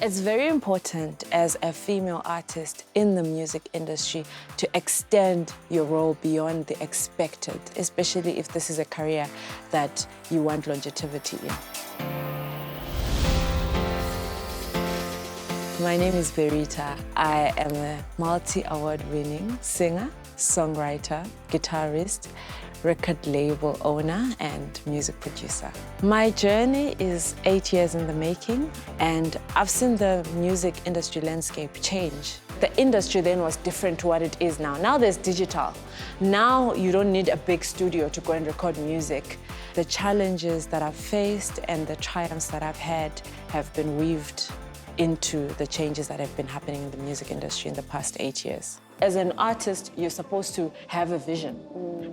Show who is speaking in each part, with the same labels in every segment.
Speaker 1: It's very important as a female artist in the music industry to extend your role beyond the expected, especially if this is a career that you want longevity in. My name is Berita. I am a multi-award-winning singer, songwriter, guitarist, record label owner, and music producer. My journey is 8 years in the making, and I've seen the music industry landscape change. The industry then was different to what it is now. Now there's digital. Now you don't need a big studio to go and record music. The challenges that I've faced and the triumphs that I've had have been weaved into the changes that have been happening in the music industry in the past 8 years. As an artist, you're supposed to have a vision.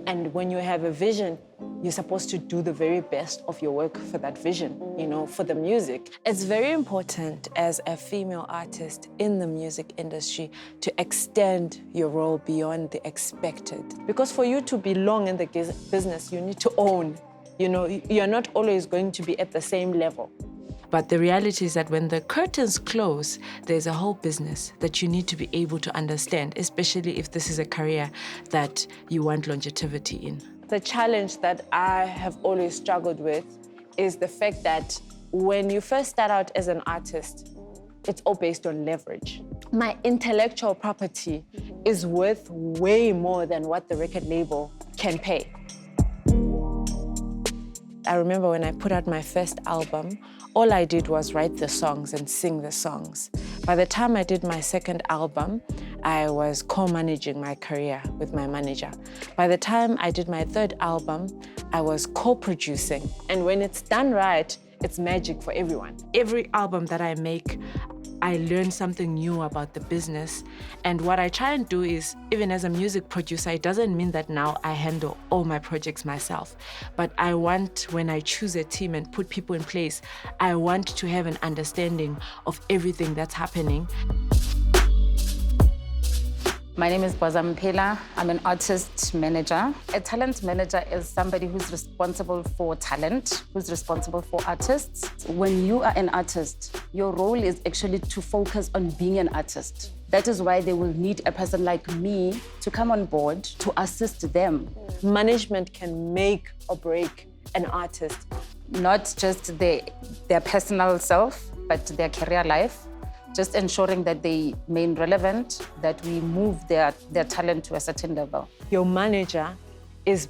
Speaker 1: And when you have a vision, you're supposed to do the very best of your work for that vision, for the music. It's very important as a female artist in the music industry to extend your role beyond the expected. Because for you to belong in the business, you need to own. You're not always going to be at the same level. But the reality is that when the curtains close, there's a whole business that you need to be able to understand, especially if this is a career that you want longevity in. The challenge that I have always struggled with is the fact that when you first start out as an artist, it's all based on leverage. My intellectual property is worth way more than what the record label can pay. I remember when I put out my first album, all I did was write the songs and sing the songs. By the time I did my second album, I was co-managing my career with my manager. By the time I did my third album, I was co-producing. And when it's done right, it's magic for everyone. Every album that I make, I learn something new about the business. And what I try and do is, even as a music producer, it doesn't mean that now I handle all my projects myself. But I want, when I choose a team and put people in place, I want to have an understanding of everything that's happening.
Speaker 2: My name is Bhoza Mphela. I'm an artist manager. A talent manager is somebody who's responsible for talent, who's responsible for artists. When you are an artist, your role is actually to focus on being an artist. That is why they will need a person like me to come on board to assist them. Management can make or break an artist. Not just their personal self, but their career life. Just ensuring that they remain relevant, that we move their talent to a certain level. Your manager is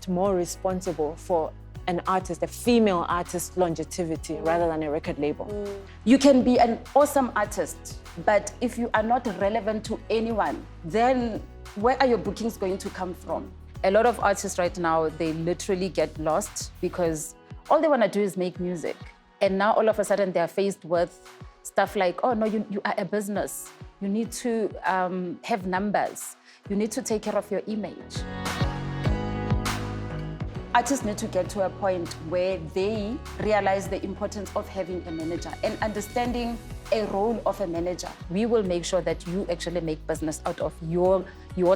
Speaker 2: more responsible for an artist, a female artist's longevity rather than a record label. You can be an awesome artist, but if you are not relevant to anyone, then where are your bookings going to come from? A lot of artists right now, they literally get lost because all they want to do is make music. And now all of a sudden they're faced with stuff like, oh no, you are a business. You need to have numbers. You need to take care of your image. Artists need to get to a point where they realize the importance of having a manager and understanding a role of a manager. We will make sure that you actually make business out of your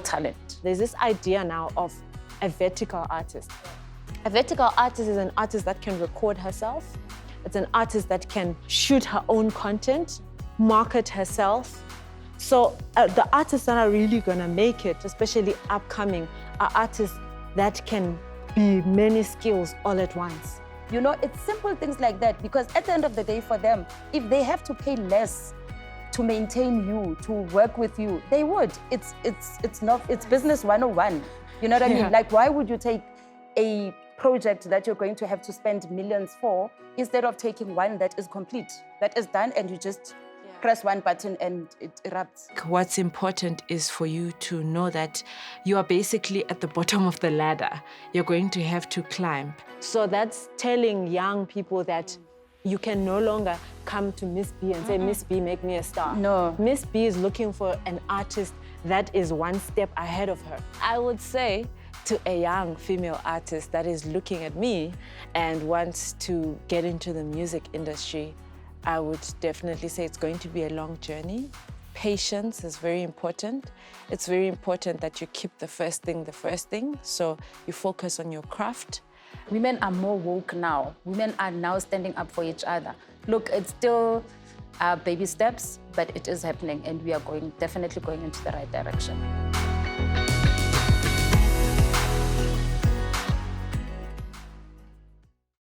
Speaker 2: talent. There's this idea now of a vertical artist. A vertical artist is an artist that can record herself. It's an artist that can shoot her own content, market herself. So the artists that are really gonna make it, especially upcoming, are artists that can be many skills all at once. It's simple things like that, because at the end of the day for them, if they have to pay less to maintain you, to work with you, they would. It's business 101. You know what I mean? Like, why would you take a project that you're going to have to spend millions for instead of taking one that is complete, that is done, and you just press one button and it erupts? What's important is for you to know that you are basically at the bottom of the ladder. You're going to have to climb. So that's telling young people that you can no longer come to Miss B and say, Miss B, make me a star. No. Miss B is looking for an artist that is one step ahead of her. I would say to a young female artist that is looking at me and wants to get into the music industry, I would definitely say it's going to be a long journey. Patience is very important. It's very important that you keep the first thing, so you focus on your craft. Women are more woke now. Women are now standing up for each other. Look, it's still Baby steps, but it is happening, and we are definitely going into the right direction.